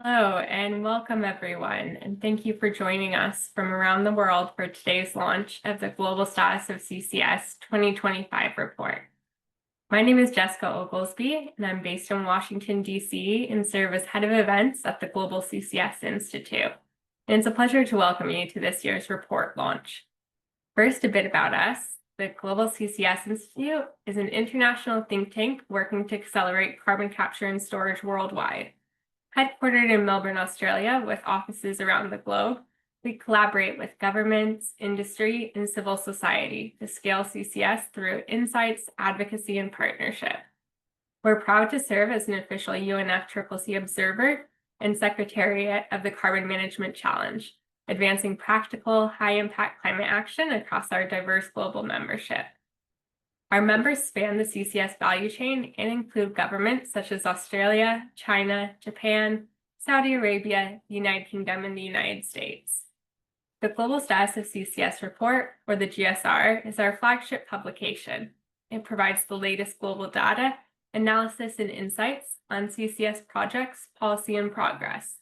Hello and welcome everyone, and thank you for joining us from around the world for today's launch of the Global Status of CCS 2025 report. My name is Jessica Oglesby, and I'm based in Washington, D.C. and serve as head of events at the Global CCS Institute. And it's a pleasure to welcome you to this year's report launch. First, a bit about us. The Global CCS Institute is an international think tank working to accelerate carbon capture and storage worldwide. Headquartered in Melbourne, Australia, with offices around the globe, we collaborate with governments, industry, and civil society to scale CCS through insights, advocacy, and partnership. We're proud to serve as an official UNFCCC observer and secretariat of the Carbon Management Challenge, advancing practical, high-impact climate action across our diverse global membership. Our members span the CCS value chain and include governments such as Australia, China, Japan, Saudi Arabia, the United Kingdom, and the United States. The Global Status of CCS report, or the GSR, is our flagship publication. It provides the latest global data, analysis, and insights on CCS projects, policy, and progress.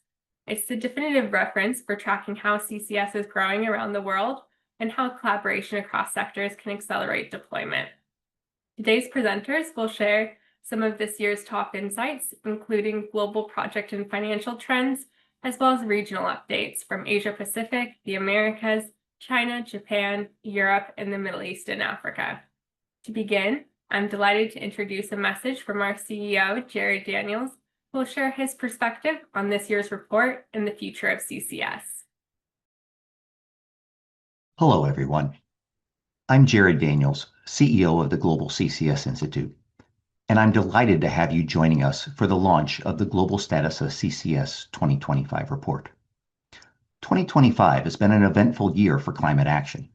It's the definitive reference for tracking how CCS is growing around the world and how collaboration across sectors can accelerate deployment. Today's presenters will share some of this year's top insights, including global project and financial trends, as well as regional updates from Asia Pacific, the Americas, China, Japan, Europe, and the Middle East and Africa. To begin, I'm delighted to introduce a message from our CEO, Jared Daniels, who will share his perspective on this year's report and the future of CCS. Hello, everyone. I'm Jared Daniels, CEO of the Global CCS Institute, and I'm delighted to have you joining us for the launch of the Global Status of CCS 2025 report. 2025 has been an eventful year for climate action.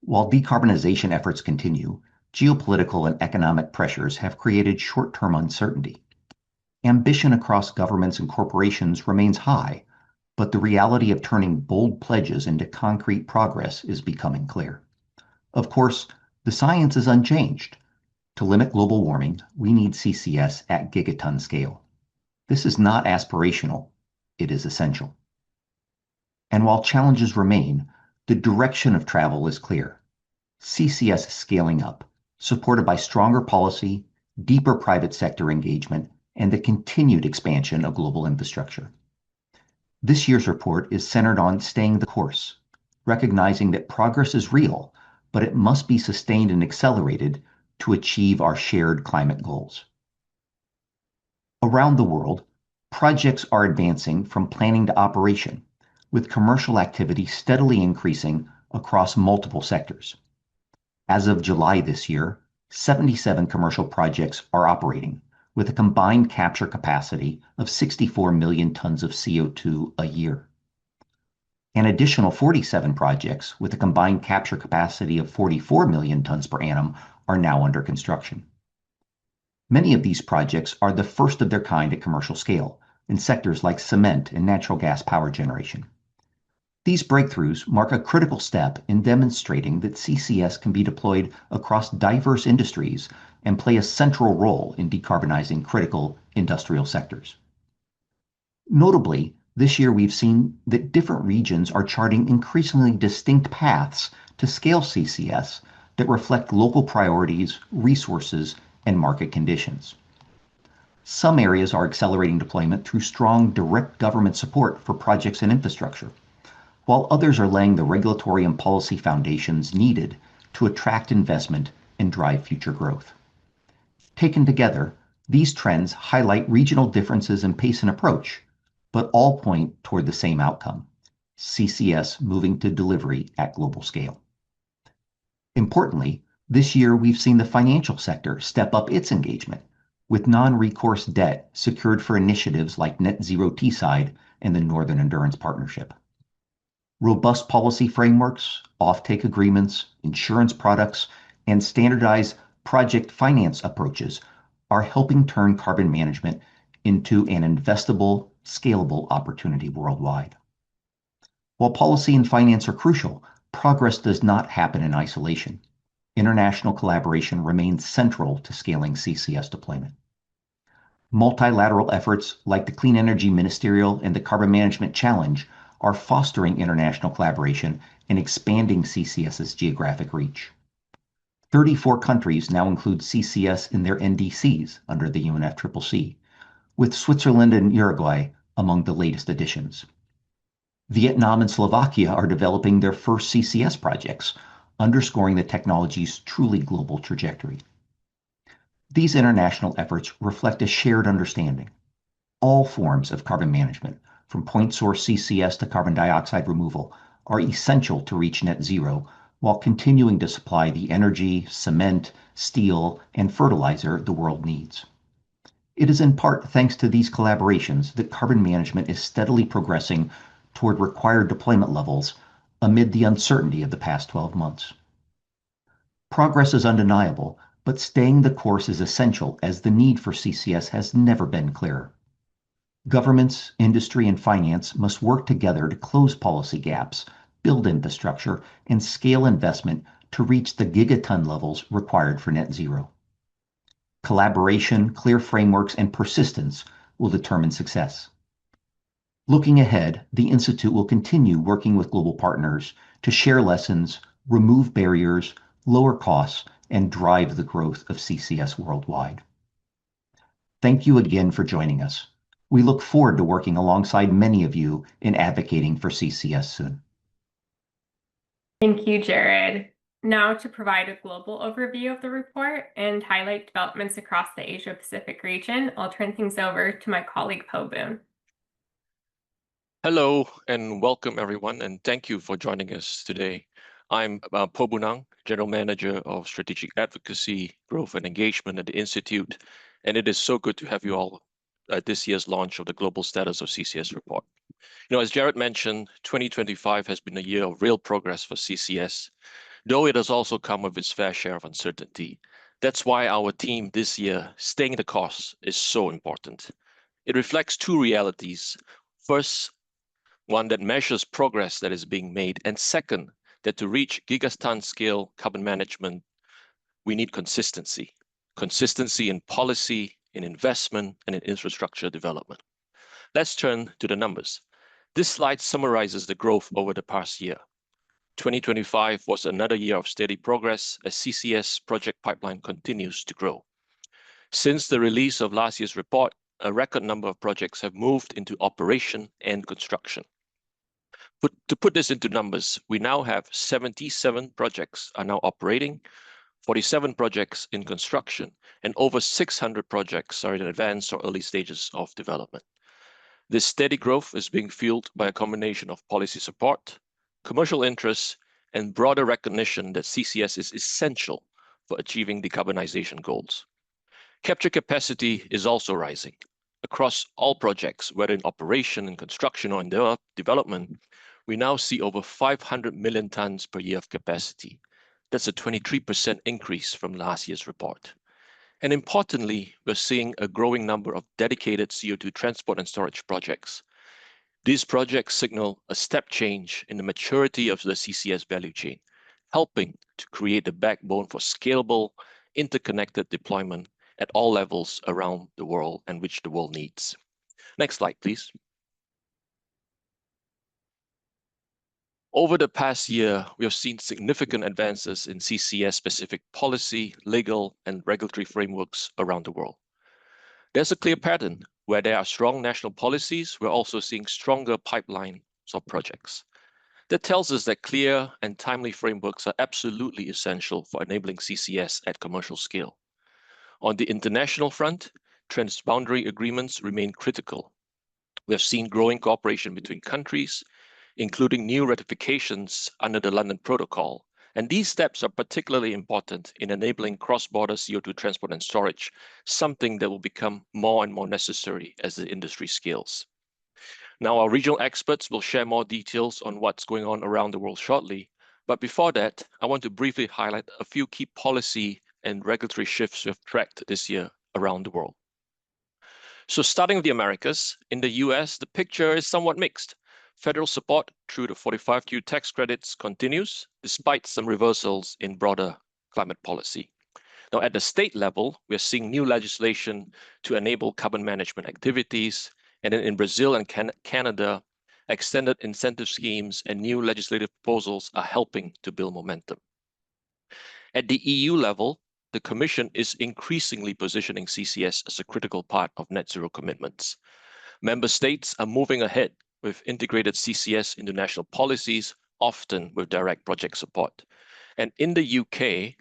While decarbonization efforts continue, geopolitical and economic pressures have created short-term uncertainty. Ambition across governments and corporations remains high, but the reality of turning bold pledges into concrete progress is becoming clear. Of course, the science is unchanged. To limit global warming, we need CCS at gigaton scale. This is not aspirational, it is essential. And while challenges remain, the direction of travel is clear. CCS is scaling up, supported by stronger policy, deeper private sector engagement, and the continued expansion of global infrastructure. This year's report is centered on staying the course, recognizing that progress is real, but it must be sustained and accelerated to achieve our shared climate goals. Around the world, projects are advancing from planning to operation, with commercial activity steadily increasing across multiple sectors. As of July this year, 77 commercial projects are operating, with a combined capture capacity of 64 million tons of CO2 a year. An additional 47 projects with a combined capture capacity of 44 million tons per annum are now under construction. Many of these projects are the first of their kind at commercial scale in sectors like cement and natural gas power generation. These breakthroughs mark a critical step in demonstrating that CCS can be deployed across diverse industries and play a central role in decarbonizing critical industrial sectors. Notably, this year we've seen that different regions are charting increasingly distinct paths to scale CCS that reflect local priorities, resources, and market conditions. Some areas are accelerating deployment through strong direct government support for projects and infrastructure, while others are laying the regulatory and policy foundations needed to attract investment and drive future growth. Taken together, these trends highlight regional differences in pace and approach, but all point toward the same outcome: CCS moving to delivery at global scale. Importantly, this year we've seen the financial sector step up its engagement, with non-recourse debt secured for initiatives like Net Zero Teesside and the Northern Endurance Partnership. Robust policy frameworks, offtake agreements, insurance products, and standardized project finance approaches are helping turn carbon management into an investable, scalable opportunity worldwide. While policy and finance are crucial, progress does not happen in isolation. International collaboration remains central to scaling CCS deployment. Multilateral efforts like the Clean Energy Ministerial and the Carbon Management Challenge are fostering international collaboration and expanding CCS's geographic reach. 34 countries now include CCS in their NDCs under the UNFCCC, with Switzerland and Uruguay among the latest additions. Vietnam and Slovakia are developing their first CCS projects, underscoring the technology's truly global trajectory. These international efforts reflect a shared understanding. All forms of carbon management, from point source CCS to carbon dioxide removal, are essential to reach net zero while continuing to supply the energy, cement, steel, and fertilizer the world needs. It is in part thanks to these collaborations that carbon management is steadily progressing toward required deployment levels amid the uncertainty of the past 12 months. Progress is undeniable, but staying the course is essential as the need for CCS has never been clearer. Governments, industry, and finance must work together to close policy gaps, build infrastructure, and scale investment to reach the gigaton levels required for net zero. Collaboration, clear frameworks, and persistence will determine success. Looking ahead, the Institute will continue working with global partners to share lessons, remove barriers, lower costs, and drive the growth of CCS worldwide. Thank you again for joining us. We look forward to working alongside many of you in advocating for CCS soon. Thank you, Jared. Now, to provide a global overview of the report and highlight developments across the Asia-Pacific region, I'll turn things over to my colleague, Po Boon. Hello and welcome everyone, and thank you for joining us today. I'm Po Boon, General Manager of Strategic Advocacy, Growth and Engagement at the Institute, and it is so good to have you all at this year's launch of the Global Status of CCS report. As Jared mentioned, 2025 has been a year of real progress for CCS, though it has also come with its fair share of uncertainty. That's why our team this year, staying the course, is so important. It reflects two realities. First, one that measures progress that is being made, and second, that to reach gigaton scale carbon management, we need consistency. Consistency in policy, in investment, and in infrastructure development. Let's turn to the numbers. This slide summarizes the growth over the past year. 2025 was another year of steady progress as CCS project pipeline continues to grow. Since the release of last year's report, a record number of projects have moved into operation and construction. To put this into numbers, we now have 77 projects are now operating, 47 projects in construction, and over 600 projects are in advanced or early stages of development. This steady growth is being fueled by a combination of policy support, commercial interests, and broader recognition that CCS is essential for achieving decarbonization goals. Capture capacity is also rising. Across all projects, whether in operation, in construction, or in development, we now see over 500 million tons per year of capacity. That's a 23% increase from last year's report. And importantly, we're seeing a growing number of dedicated CO2 transport and storage projects. These projects signal a step change in the maturity of the CCS value chain, helping to create the backbone for scalable, interconnected deployment at all levels around the world and which the world needs. Next slide, please. Over the past year, we have seen significant advances in CCS-specific policy, legal, and regulatory frameworks around the world. There's a clear pattern. Where there are strong national policies, we're also seeing stronger pipelines of projects. That tells us that clear and timely frameworks are absolutely essential for enabling CCS at commercial scale. On the international front, transboundary agreements remain critical. We have seen growing cooperation between countries, including new ratifications under the London Protocol. And these steps are particularly important in enabling cross-border CO2 transport and storage, something that will become more and more necessary as the industry scales. Now, our regional experts will share more details on what's going on around the world shortly. But before that, I want to briefly highlight a few key policy and regulatory shifts we've tracked this year around the world. So starting with the Americas, in the US, the picture is somewhat mixed. Federal support through the 45Q tax credits continues, despite some reversals in broader climate policy. Now, at the state level, we are seeing new legislation to enable carbon management activities. And then in Brazil and Canada, extended incentive schemes and new legislative proposals are helping to build momentum. At the EU level, the Commission is increasingly positioning CCS as a critical part of net zero commitments. Member states are moving ahead with integrated CCS into national policies, often with direct project support. And in the UK,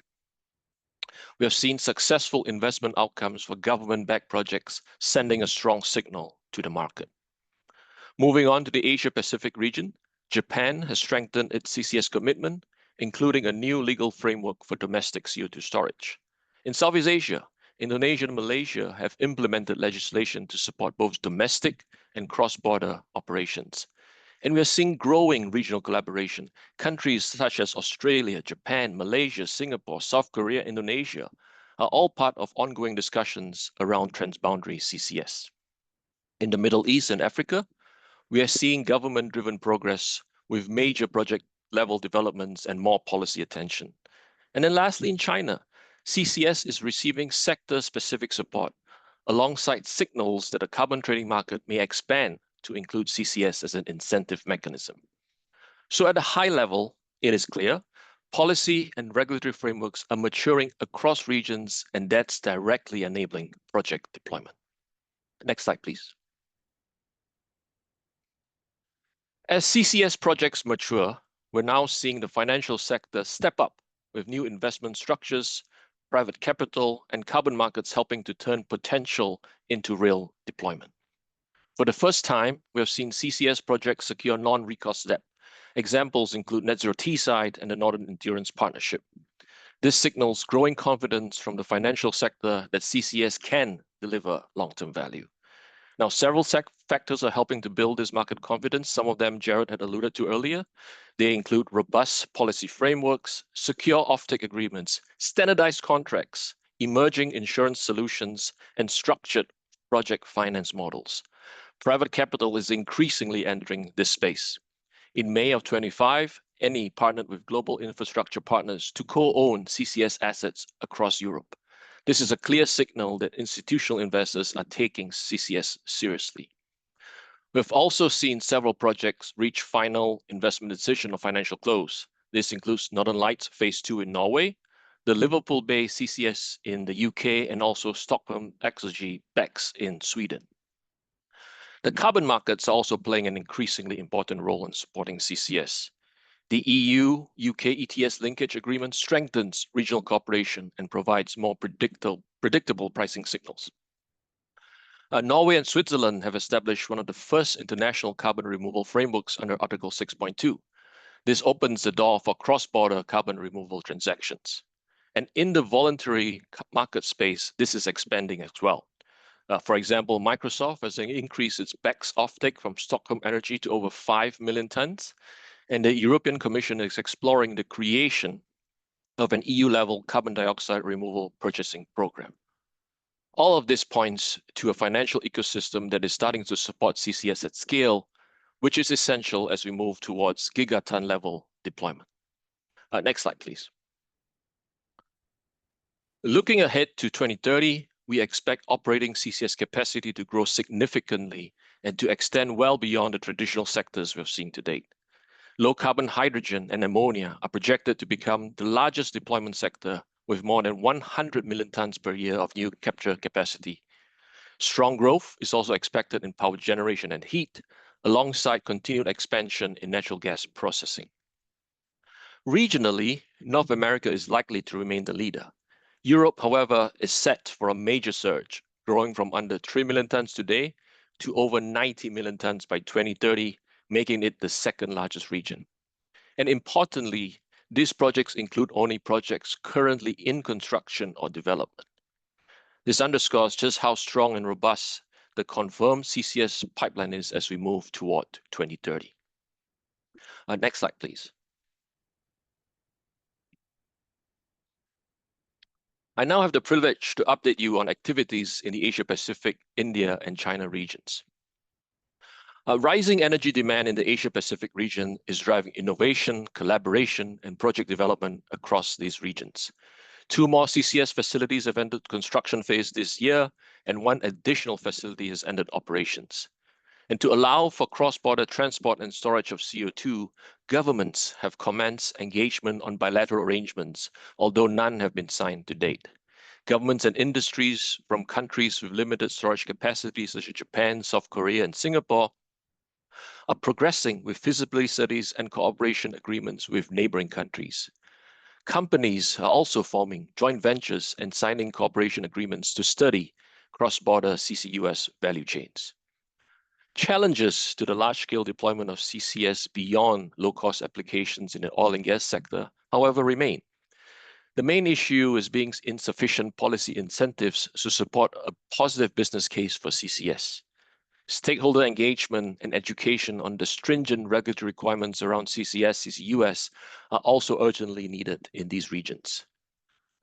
we have seen successful investment outcomes for government-backed projects, sending a strong signal to the market. Moving on to the Asia-Pacific region, Japan has strengthened its CCS commitment, including a new legal framework for domestic CO2 storage. In Southeast Asia, Indonesia and Malaysia have implemented legislation to support both domestic and cross-border operations. And we are seeing growing regional collaboration. Countries such as Australia, Japan, Malaysia, Singapore, South Korea, Indonesia are all part of ongoing discussions around transboundary CCS. In the Middle East and Africa, we are seeing government-driven progress with major project-level developments and more policy attention. And then lastly, in China, CCS is receiving sector-specific support, alongside signals that the carbon trading market may expand to include CCS as an incentive mechanism. So at a high level, it is clear, policy and regulatory frameworks are maturing across regions, and that's directly enabling project deployment. Next slide, please. As CCS projects mature, we're now seeing the financial sector step up with new investment structures, private capital, and carbon markets helping to turn potential into real deployment. For the first time, we have seen CCS projects secure non-recourse debt. Examples include Net Zero Teesside and the Northern Endurance Partnership. This signals growing confidence from the financial sector that CCS can deliver long-term value. Now, several factors are helping to build this market confidence. Some of them Jared had alluded to earlier. They include robust policy frameworks, secure offtake agreements, standardized contracts, emerging insurance solutions, and structured project finance models. Private capital is increasingly entering this space. In May of 25, MEA partnered with global infrastructure partners to co-own CCS assets across Europe. This is a clear signal that institutional investors are taking CCS seriously. We've also seen several projects reach final investment decision or financial close. This includes Northern Lights Phase 2 in Norway, the Liverpool Bay CCS in the UK, and also Stockholm Exergi BECCS in Sweden. The carbon markets are also playing an increasingly important role in supporting CCS. The EU-UK ETS linkage agreement strengthens regional cooperation and provides more predictable pricing signals. Norway and Switzerland have established one of the first international carbon removal frameworks under Article 6.2. This opens the door for cross-border carbon removal transactions. And in the voluntary market space, this is expanding as well. For example, Microsoft has increased its BECCS offtake from Stockholm Energy to over 5 million tons. And the European Commission is exploring the creation of an EU-level carbon dioxide removal purchasing program. All of this points to a financial ecosystem that is starting to support CCS at scale, which is essential as we move towards gigaton level deployment. Next slide, please. Looking ahead to 2030, we expect operating CCS capacity to grow significantly and to extend well beyond the traditional sectors we've seen to date. Low carbon hydrogen and ammonia are projected to become the largest deployment sector with more than 100 million tons per year of new capture capacity. Strong growth is also expected in power generation and heat, alongside continued expansion in natural gas processing. Regionally, North America is likely to remain the leader. Europe, however, is set for a major surge, growing from under 3 million tons today to over 90 million tons by 2030, making it the second largest region. And importantly, these projects include only projects currently in construction or development. This underscores just how strong and robust the confirmed CCS pipeline is as we move toward 2030. Next slide, please. I now have the privilege to update you on activities in the Asia-Pacific, India, and China regions. Rising energy demand in the Asia-Pacific region is driving innovation, collaboration, and project development across these regions. 2 more CCS facilities have entered construction phase this year, and 1 additional facility has entered operations. And to allow for cross-border transport and storage of CO2, governments have commenced engagement on bilateral arrangements, although none have been signed to date. Governments and industries from countries with limited storage capacity, such as Japan, South Korea, and Singapore, are progressing with feasibility studies and cooperation agreements with neighboring countries. Companies are also forming joint ventures and signing cooperation agreements to study cross-border CCUS value chains. Challenges to the large-scale deployment of CCS beyond low-cost applications in the oil and gas sector, however, remain. The main issue is being insufficient policy incentives to support a positive business case for CCS. Stakeholder engagement and education on the stringent regulatory requirements around CCS, CCUS are also urgently needed in these regions.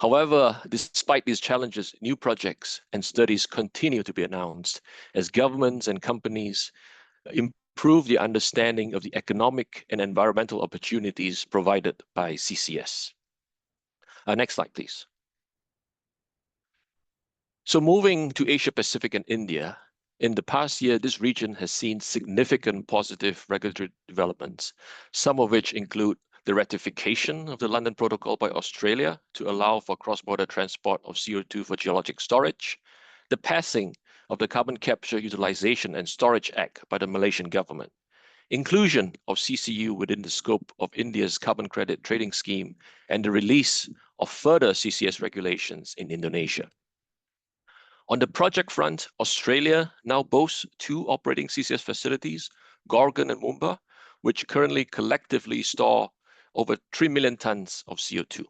However, despite these challenges, new projects and studies continue to be announced as governments and companies improve the understanding of the economic and environmental opportunities provided by CCS. Next slide, please. So moving to Asia Pacific and India, in the past year, this region has seen significant positive regulatory developments, some of which include the ratification of the London Protocol by Australia to allow for cross-border transport of CO2 for geologic storage, the passing of the Carbon Capture, Utilization and Storage Act by the Malaysian government, inclusion of CCU within the scope of India's carbon credit trading scheme, and the release of further CCS regulations in Indonesia. On the project front, Australia now boasts 2 operating CCS facilities, Gorgon and Moomba, which currently collectively store over 3 million tons of CO2.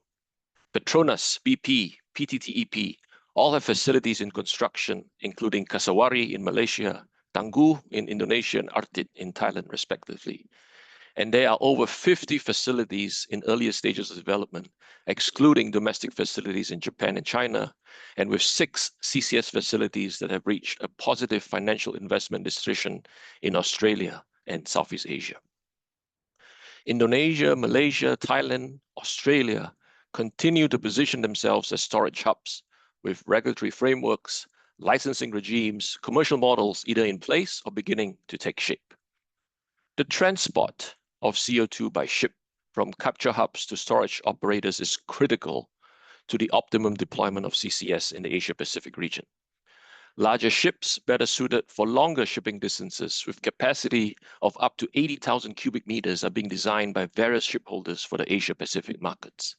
Petronas, BP, PTTEP all have facilities in construction, including Kasawari in Malaysia, Tangguh in Indonesia, and Artit in Thailand, respectively. And there are over 50 facilities in earlier stages of development, excluding domestic facilities in Japan and China, and with 6 CCS facilities that have reached a positive financial investment decision in Australia and Southeast Asia. Indonesia, Malaysia, Thailand, Australia continue to position themselves as storage hubs with regulatory frameworks, licensing regimes, commercial models either in place or beginning to take shape. The transport of CO2 by ship from capture hubs to storage operators is critical to the optimum deployment of CCS in the Asia-Pacific region. Larger ships better suited for longer shipping distances with capacity of up to 80,000 cubic meters are being designed by various shipholders for the Asia-Pacific markets.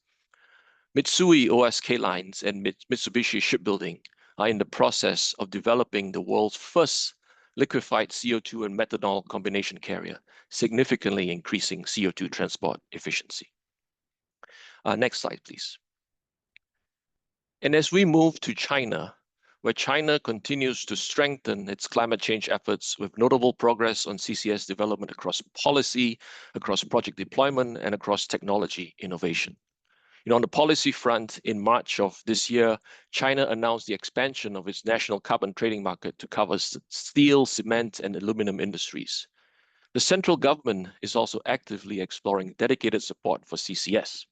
Mitsui OSK Lines and Mitsubishi Shipbuilding are in the process of developing the world's first liquefied CO2 and methanol combination carrier, significantly increasing CO2 transport efficiency. Next slide, please. And as we move to China, where China continues to strengthen its climate change efforts with notable progress on CCS development across policy, across project deployment, and across technology innovation. On the policy front, in March of this year, China announced the expansion of its national carbon trading market to cover steel, cement, and aluminum industries. The central government is also actively exploring dedicated support for CCS.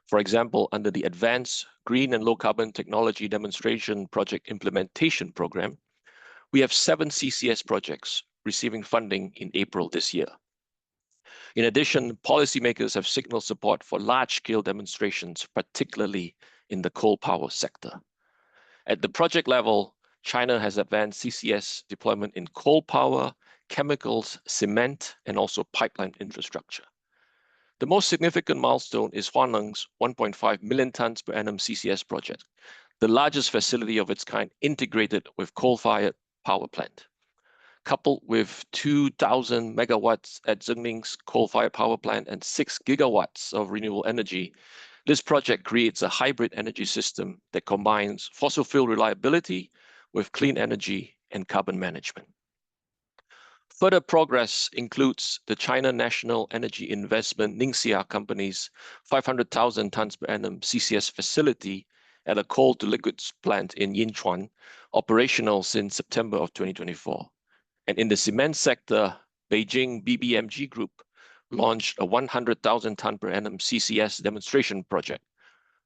For example, under the Advanced Green and Low Carbon Technology Demonstration Project Implementation Program, we have 7 CCS projects receiving funding in April this year. In addition, policymakers have signaled support for large-scale demonstrations, particularly in the coal power sector. At the project level, China has advanced CCS deployment in coal power, chemicals, cement, and also pipeline infrastructure. The most significant milestone is Huaneng's 1.5 million tons per annum CCS project, the largest facility of its kind integrated with coal-fired power plant. Coupled with 2,000 megawatts at Zhengning's coal-fired power plant and 6 gigawatts of renewable energy, this project creates a hybrid energy system that combines fossil fuel reliability with clean energy and carbon management. Further progress includes the China National Energy Investment Ningxia Company's 500,000 tons per annum CCS facility at a coal-to-liquids plant in Yinchuan, operational since September of 2024. And in the cement sector, Beijing BBMG Group launched a 100,000 ton per annum CCS demonstration project,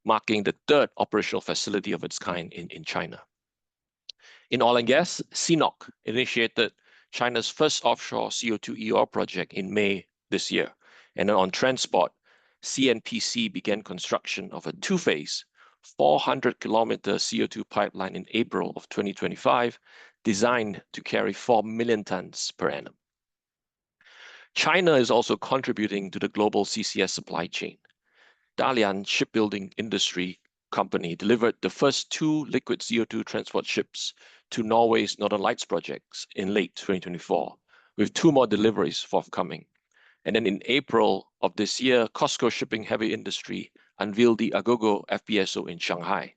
marking the third operational facility of its kind in China. In oil and gas, CNOOC initiated China's first offshore CO2 EOR project in May this year. And then on transport, CNPC began construction of a two-phase 400-kilometer CO2 pipeline in April of 2025, designed to carry 4 million tons per annum. China is also contributing to the global CCS supply chain. Dalian Shipbuilding Industry Company delivered the first 2 liquid CO2 transport ships to Norway's Northern Lights projects in late 2024, with 2 more deliveries forthcoming. And then in April of this year, COSCO Shipping Heavy Industry unveiled the Agogo FPSO in Shanghai,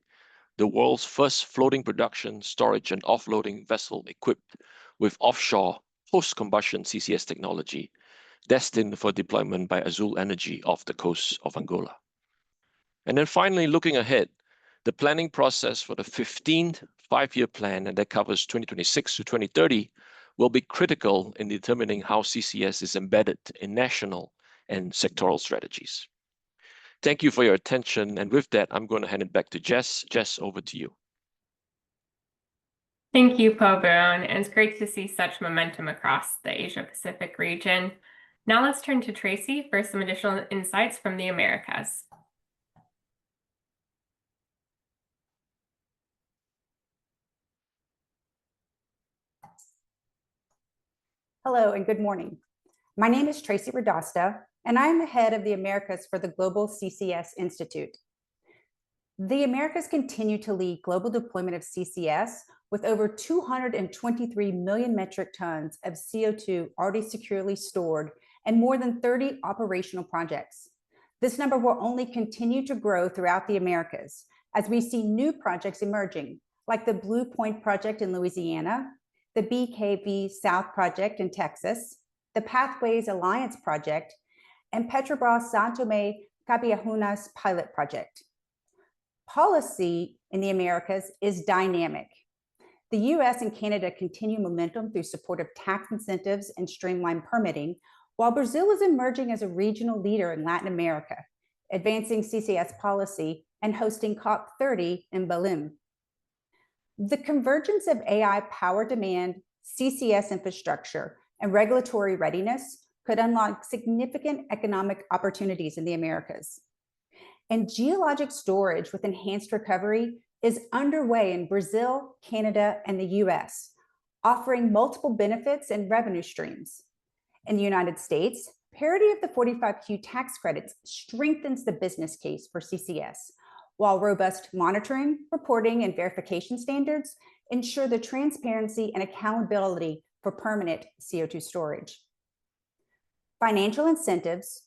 the world's first floating production, storage, and offloading vessel equipped with offshore post-combustion CCS technology, destined for deployment by Azul Energy off the coast of Angola. And then finally, looking ahead, the planning process for the 15th five-year plan, and that covers 2026 to 2030, will be critical in determining how CCS is embedded in national and sectoral strategies. Thank you for your attention. And with that, I'm going to hand it back to Jess. Jess, over to you. Thank you, Pobun, and it's great to see such momentum across the Asia-Pacific region. Now let's turn to Tracy for some additional insights from the Americas. Hello and good morning. My name is Tracy Radasta, and I'm the head of the Americas for the Global CCS Institute. The Americas continue to lead global deployment of CCS with over 223 million metric tons of CO2 already securely stored and more than 30 operational projects. This number will only continue to grow throughout the Americas as we see new projects emerging, like the Blue Point project in Louisiana, the BKV South project in Texas, the Pathways Alliance project, and Petrobras São Tomé Cabiahunas pilot project. Policy in the Americas is dynamic. The US and Canada continue momentum through supportive tax incentives and streamlined permitting, while Brazil is emerging as a regional leader in Latin America, advancing CCS policy and hosting COP30 in Belém. The convergence of AI power demand, CCS infrastructure, and regulatory readiness could unlock significant economic opportunities in the Americas. And geologic storage with enhanced recovery is underway in Brazil, Canada, and the US, offering multiple benefits and revenue streams. In the United States, parity of the 45Q tax credits strengthens the business case for CCS, while robust monitoring, reporting, and verification standards ensure the transparency and accountability for permanent CO2 storage. Financial incentives,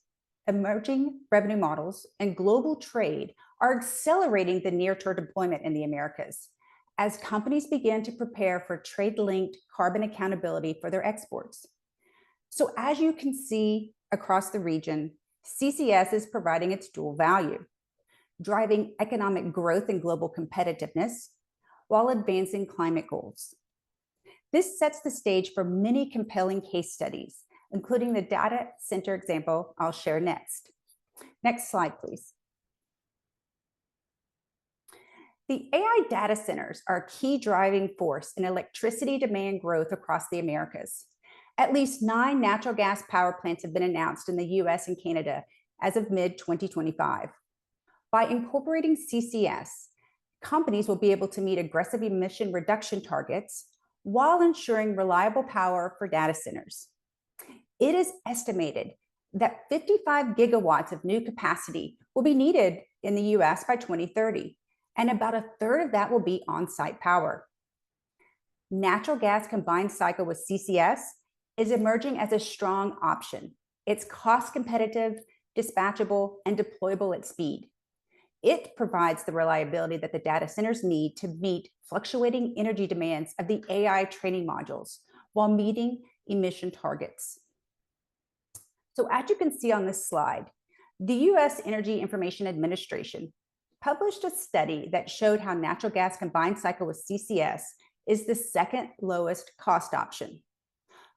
emerging revenue models, and global trade are accelerating the near-term deployment in the Americas as companies begin to prepare for trade-linked carbon accountability for their exports. So as you can see across the region, CCS is providing its dual value, driving economic growth and global competitiveness while advancing climate goals. This sets the stage for many compelling case studies, including the data center example I'll share next. Next slide, please. The AI data centers are a key driving force in electricity demand growth across the Americas. At least 9 natural gas power plants have been announced in the US and Canada as of mid-2025. By incorporating CCS, companies will be able to meet aggressive emission reduction targets while ensuring reliable power for data centers. It is estimated that 55 gigawatts of new capacity will be needed in the US by 2030, and about a third of that will be on-site power. Natural gas combined cycle with CCS is emerging as a strong option. It's cost competitive, dispatchable, and deployable at speed. It provides the reliability that the data centers need to meet fluctuating energy demands of the AI training modules while meeting emission targets. So as you can see on this slide, the US Energy Information Administration published a study that showed how natural gas combined cycle with CCS is the second lowest cost option.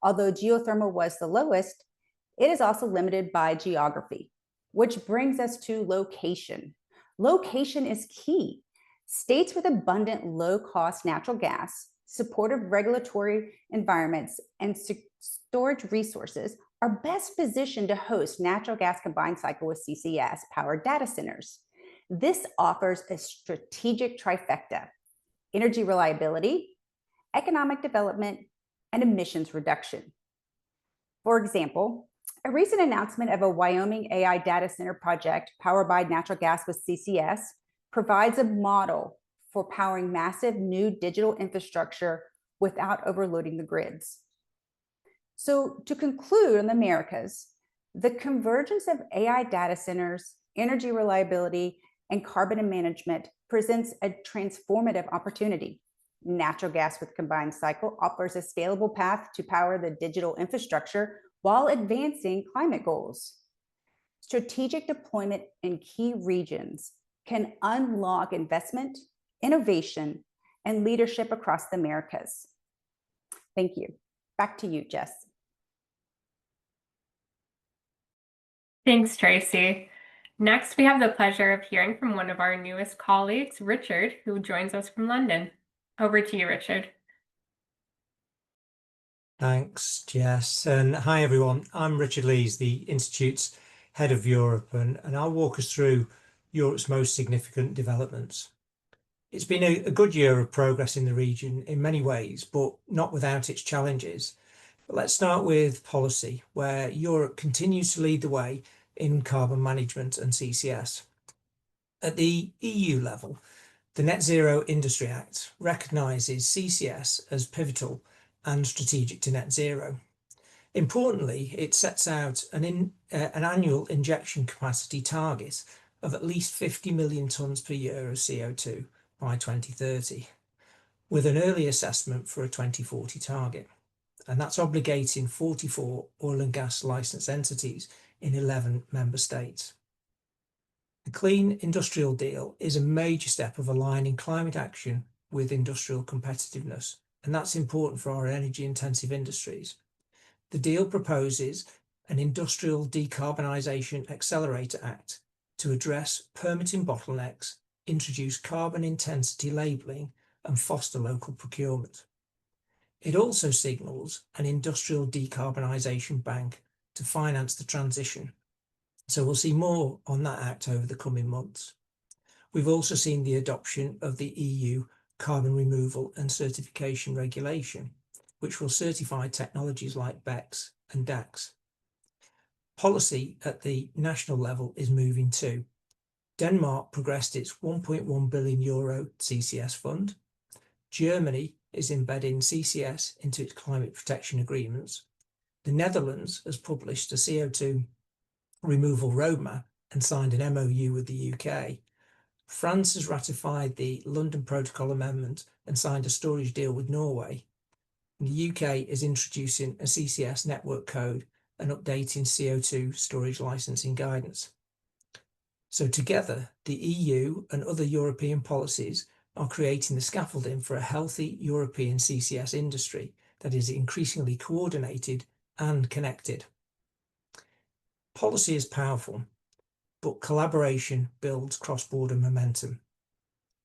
Although geothermal was the lowest, it is also limited by geography, which brings us to location. Location is key. States with abundant low-cost natural gas, supportive regulatory environments, and storage resources are best positioned to host natural gas combined cycle with CCS powered data centers. This offers a strategic trifecta: energy reliability, economic development, and emissions reduction. For example, a recent announcement of a Wyoming AI data center project powered by natural gas with CCS provides a model for powering massive new digital infrastructure without overloading the grids. So to conclude on the Americas, the convergence of AI data centers, energy reliability, and carbon management presents a transformative opportunity. Natural gas with combined cycle offers a scalable path to power the digital infrastructure while advancing climate goals. Strategic deployment in key regions can unlock investment, innovation, and leadership across the Americas. Thank you. Back to you, Jess. Thanks, Tracy. Next, we have the pleasure of hearing from one of our newest colleagues, Richard, who joins us from London. Over to you, Richard. Thanks, Jess. And hi, everyone. I'm Richard Lees, the Institute's head of Europe, and I'll walk us through Europe's most significant developments. It's been a good year of progress in the region in many ways, but not without its challenges. But let's start with policy, where Europe continues to lead the way in carbon management and CCS. At the EU level, the Net Zero Industry Act recognises CCS as pivotal and strategic to net zero. Importantly, it sets out an annual injection capacity target of at least 50 million tonnes per year of CO2 by 2030, with an early assessment for a 2040 target. And that's obligating 44 oil and gas licensed entities in 11 member states. The Clean Industrial Deal is a major step of aligning climate action with industrial competitiveness, and that's important for our energy-intensive industries. The deal proposes an Industrial Decarbonisation Accelerator Act to address permitting bottlenecks, introduce carbon intensity labelling, and foster local procurement. It also signals an Industrial Decarbonisation Bank to finance the transition. So we'll see more on that act over the coming months. We've also seen the adoption of the EU Carbon Removal and Certification Regulation, which will certify technologies like BECCS and DACS. Policy at the national level is moving too. Denmark progressed its €1.1 billion CCS fund. Germany is embedding CCS into its climate protection agreements. The Netherlands has published a CO2 removal roadmap and signed an MOU with the UK. France has ratified the London Protocol Amendment and signed a storage deal with Norway. And the UK is introducing a CCS network code and updating CO2 storage licensing guidance. So together, the EU and other European policies are creating the scaffolding for a healthy European CCS industry that is increasingly coordinated and connected. Policy is powerful, but collaboration builds cross-border momentum.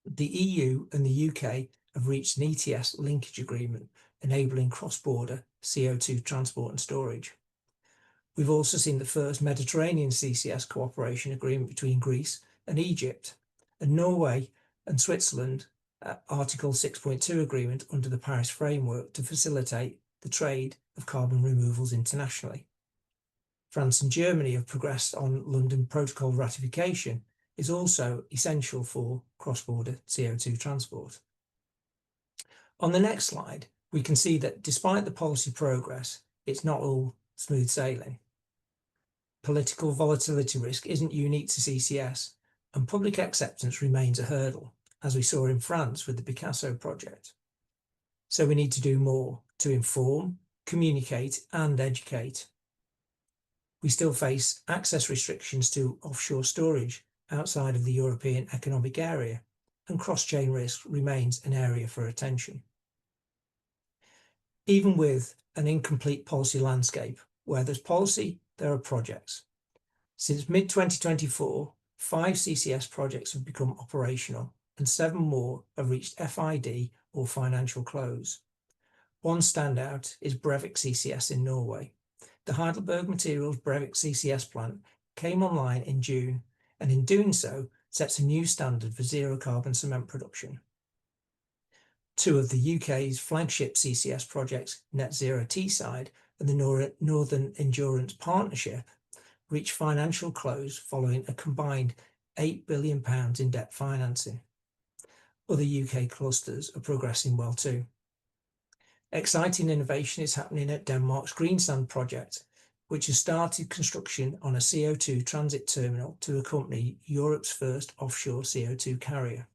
The EU and the UK have reached an ETS linkage agreement enabling cross-border CO2 transport and storage. We've also seen the first Mediterranean CCS cooperation agreement between Greece and Egypt, and Norway and Switzerland Article 6.2 agreement under the Paris framework to facilitate the trade of carbon removals internationally. France and Germany have progressed on London Protocol ratification, is also essential for cross-border CO2 transport. On the next slide, we can see that despite the policy progress, it's not all smooth sailing. Political volatility risk isn't unique to CCS, and public acceptance remains a hurdle, as we saw in France with the Picasso project. So we need to do more to inform, communicate, and educate. We still face access restrictions to offshore storage outside of the European Economic Area, and cross-chain risk remains an area for attention. Even with an incomplete policy landscape, where there's policy, there are projects. Since mid-2024, 5 CCS projects have become operational and 7 more have reached FID or financial close. One standout is Brevik CCS in Norway. The Heidelberg Materials Brevik CCS plant came online in June, and in doing so, sets a new standard for zero carbon cement production. 2 of the UK's flagship CCS projects, Net Zero Teesside and the Northern Endurance Partnership, reached financial close following a combined £8 billion in debt financing. Other UK clusters are progressing well too. Exciting innovation is happening at Denmark's Greensand project, which has started construction on a CO2 transit terminal to accompany Europe's first offshore CO2 carrier.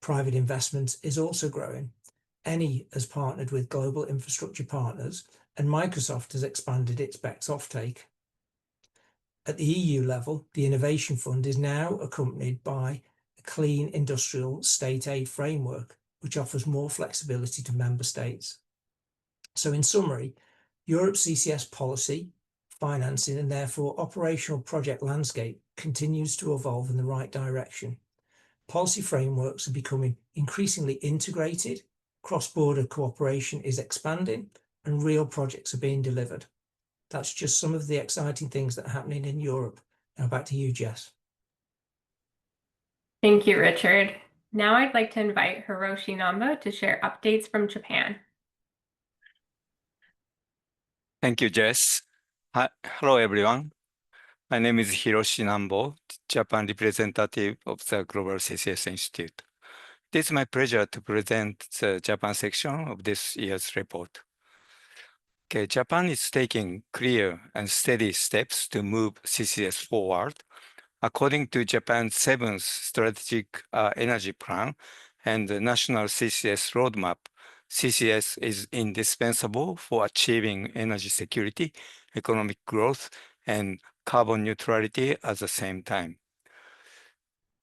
Private investment is also growing. Eni has partnered with global infrastructure partners, and Microsoft has expanded its BECCS offtake. At the EU level, the Innovation Fund is now accompanied by a clean industrial state aid framework, which offers more flexibility to member states. So in summary, Europe's CCS policy, financing, and therefore operational project landscape continues to evolve in the right direction. Policy frameworks are becoming increasingly integrated, cross-border cooperation is expanding, and real projects are being delivered. That's just some of the exciting things that are happening in Europe. Now back to you, Jess. Thank you, Richard. Now I'd like to invite Hiroshi Nambo to share updates from Japan. Thank you, Jess. Hello, everyone. My name is Hiroshi Nambo, Japan representative of the Global CCS Institute. It is my pleasure to present the Japan section of this year's report. Okay, Japan is taking clear and steady steps to move CCS forward. According to Japan's 7th Strategic Energy Plan and the National CCS Roadmap, CCS is indispensable for achieving energy security, economic growth, and carbon neutrality at the same time.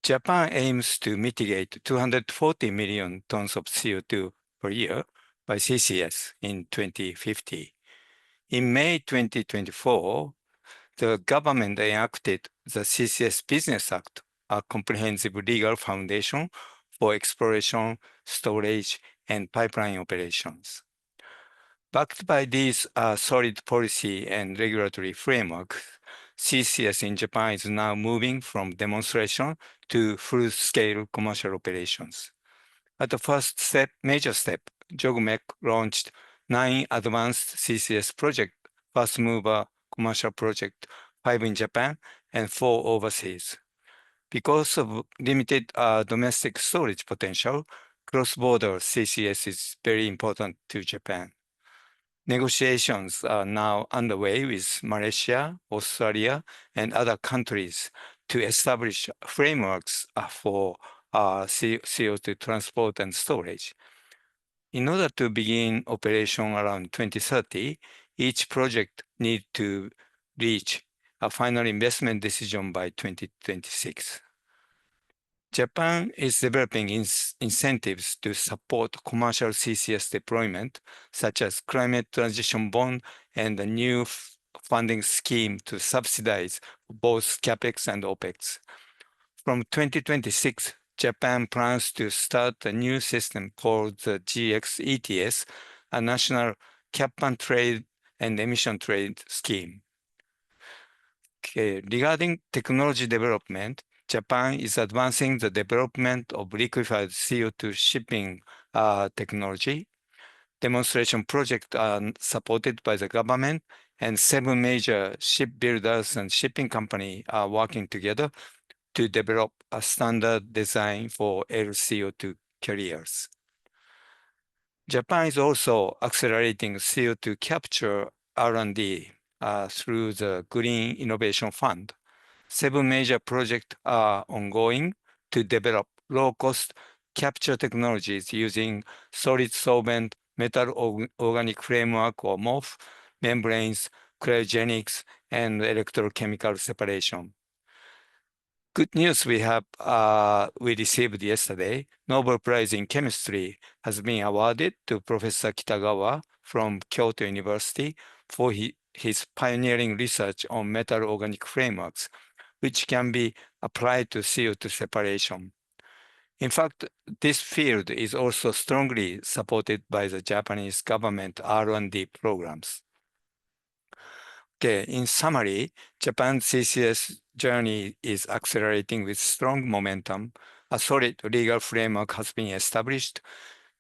Japan aims to mitigate 240 million tons of CO2 per year by CCS in 2050. In May 2024, the government enacted the CCS Business Act, a comprehensive legal foundation for exploration, storage, and pipeline operations. Backed by these solid policy and regulatory frameworks, CCS in Japan is now moving from demonstration to full-scale commercial operations. At the first major step, JOGMEC launched 9 advanced CCS projects, first mover commercial project, 5 in Japan and 4 overseas. Because of limited domestic storage potential, cross-border CCS is very important to Japan. Negotiations are now underway with Malaysia, Australia, and other countries to establish frameworks for CO2 transport and storage. In order to begin operation around 2030, each project needs to reach a final investment decision by 2026. Japan is developing incentives to support commercial CCS deployment, such as climate transition bond and a new funding scheme to subsidize both CapEx and OpEx. From 2026, Japan plans to start a new system called the GX ETS, a national cap and trade and emission trade scheme. Okay. Regarding technology development, Japan is advancing the development of liquefied CO2 shipping technology. Demonstration projects are supported by the government, and 7 major shipbuilders and shipping companies are working together to develop a standard design for LCO2 carriers. Japan is also accelerating CO2 capture R&D through the Green Innovation Fund. 7 major projects are ongoing to develop low-cost capture technologies using solid solvent, metal organic framework or MOF, membranes, cryogenics, and electrochemical separation. Good news we received yesterday. Nobel Prize in Chemistry has been awarded to Professor Kitagawa from Kyoto University for his pioneering research on metal organic frameworks, which can be applied to CO2 separation. In fact, this field is also strongly supported by the Japanese government R&D programs. Okay, in summary, Japan's CCS journey is accelerating with strong momentum. A solid legal framework has been established.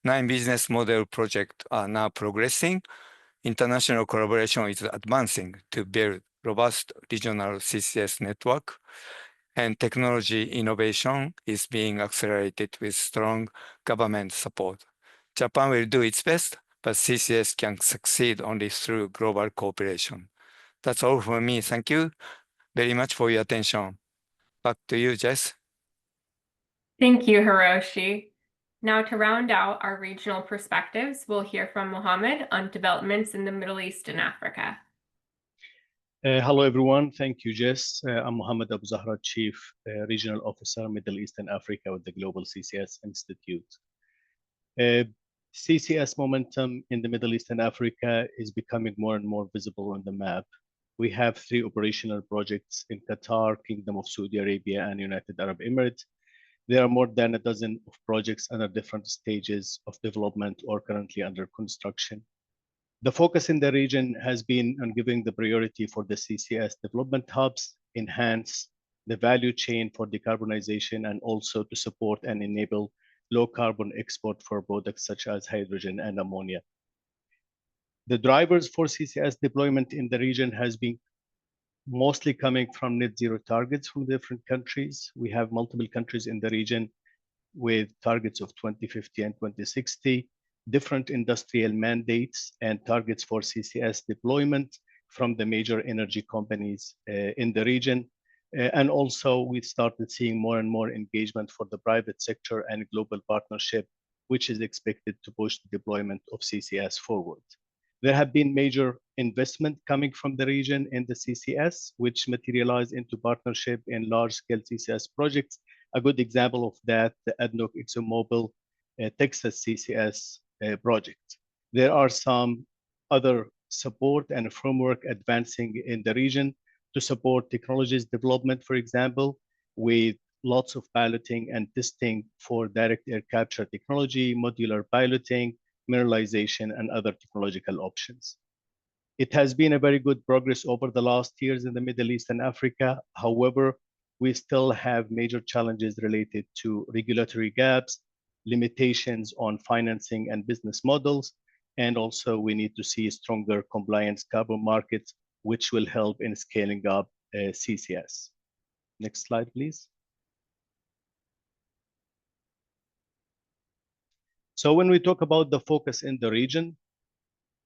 9 business model projects are now progressing. International collaboration is advancing to build robust regional CCS network, and technology innovation is being accelerated with strong government support. Japan will do its best, but CCS can succeed only through global cooperation. That's all for me. Thank you very much for your attention. Back to you, Jess. Thank you, Hiroshi. Now, to round out our regional perspectives, we'll hear from Mohammed on developments in the Middle East and Africa. Hello, everyone. Thank you, Jess. I'm Mohammed Abu Zahra, Chief Regional Officer, Middle East and Africa with the Global CCS Institute. CCS momentum in the Middle East and Africa is becoming more and more visible on the map. We have 3 operational projects in Qatar, Kingdom of Saudi Arabia, and United Arab Emirates. There are more than a dozen of projects under different stages of development or currently under construction. The focus in the region has been on giving the priority for the CCS development hubs, enhance the value chain for decarbonization, and also to support and enable low carbon export for products such as hydrogen and ammonia. The drivers for CCS deployment in the region has been mostly coming from net zero targets from different countries. We have multiple countries in the region with targets of 2050 and 2060, different industrial mandates and targets for CCS deployment from the major energy companies in the region. And also we started seeing more and more engagement for the private sector and global partnership, which is expected to push the deployment of CCS forward. There have been major investment coming from the region in the CCS, which materialized into partnership in large-scale CCS projects. A good example of that, the ADNOC ExxonMobil Texas CCS project. There are some other support and framework advancing in the region to support technologies development, for example, with lots of piloting and testing for direct air capture technology, modular piloting, mineralization, and other technological options. It has been a very good progress over the last years in the Middle East and Africa. However, we still have major challenges related to regulatory gaps, limitations on financing and business models, and also we need to see stronger compliance carbon markets, which will help in scaling up CCS. Next slide, please. So when we talk about the focus in the region,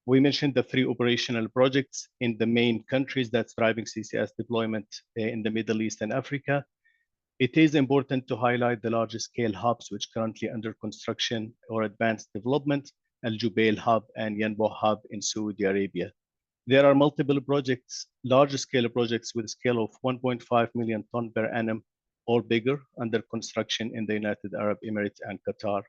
we mentioned the 3 operational projects in the main countries that's driving CCS deployment in the Middle East and Africa. It is important to highlight the larger scale hubs which currently under construction or advanced development, Al Jubail Hub and Yanbu Hub in Saudi Arabia. There are multiple projects, larger scale projects with a scale of 1.5 million ton per annum or bigger under construction in the United Arab Emirates and Qatar.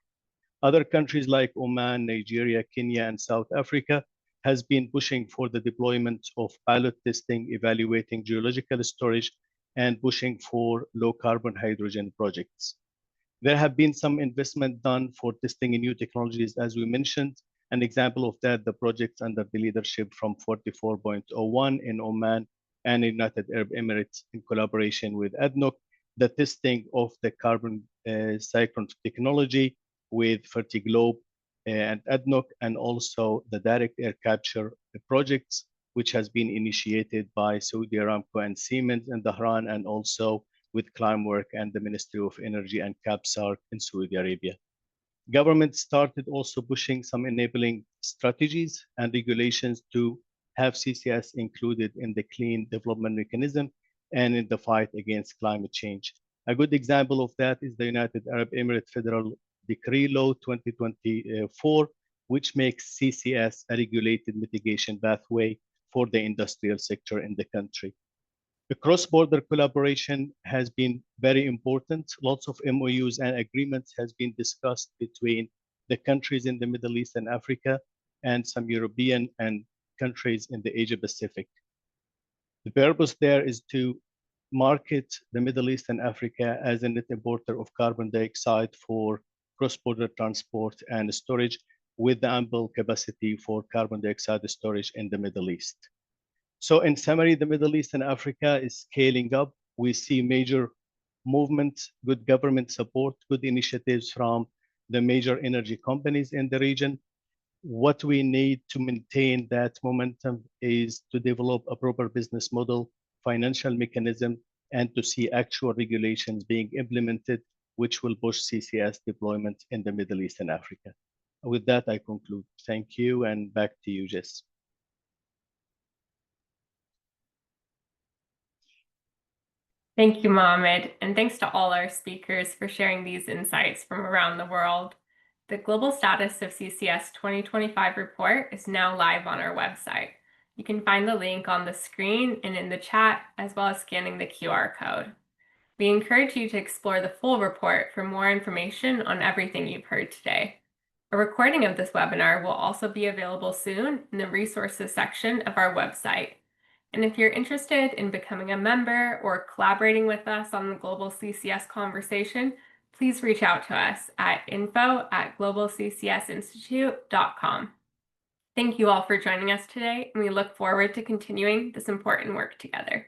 Other countries like Oman, Nigeria, Kenya, and South Africa has been pushing for the deployment of pilot testing, evaluating geological storage, and pushing for low carbon hydrogen projects. There have been some investment done for testing in new technologies, as we mentioned. An example of that, the projects under the leadership from 44.01 in Oman and United Arab Emirates in collaboration with ADNOC, the testing of the carbon cyclone technology with Fertiglobe and ADNOC, and also the direct air capture projects, which has been initiated by Saudi Aramco and Siemens in Dhahran, and also with Climework and the Ministry of Energy and CAPSAR in Saudi Arabia. Government started also pushing some enabling strategies and regulations to have CCS included in the clean development mechanism and in the fight against climate change. A good example of that is the United Arab Emirates Federal Decree Law 2024, which makes CCS a regulated mitigation pathway for the industrial sector in the country. The cross-border collaboration has been very important. Lots of MOUs and agreements has been discussed between the countries in the Middle East and Africa and some European and countries in the Asia Pacific. The purpose there is to market the Middle East and Africa as a net importer of carbon dioxide for cross-border transport and storage, with the ample capacity for carbon dioxide storage in the Middle East. So in summary, the Middle East and Africa is scaling up. We see major movement, good government support, good initiatives from the major energy companies in the region. What we need to maintain that momentum is to develop a proper business model, financial mechanism, and to see actual regulations being implemented, which will push CCS deployment in the Middle East and Africa. With that, I conclude. Thank you, and back to you, Jess. Thank you, Mohammed, and thanks to all our speakers for sharing these insights from around the world. The Global Status of CCS 2025 report is now live on our website. You can find the link on the screen and in the chat, as well as scanning the QR code. We encourage you to explore the full report for more information on everything you've heard today. A recording of this webinar will also be available soon in the resources section of our website. And if you're interested in becoming a member or collaborating with us on the Global CCS conversation, please reach out to us at info@globalccsinstitute.com. Thank you all for joining us today, and we look forward to continuing this important work together.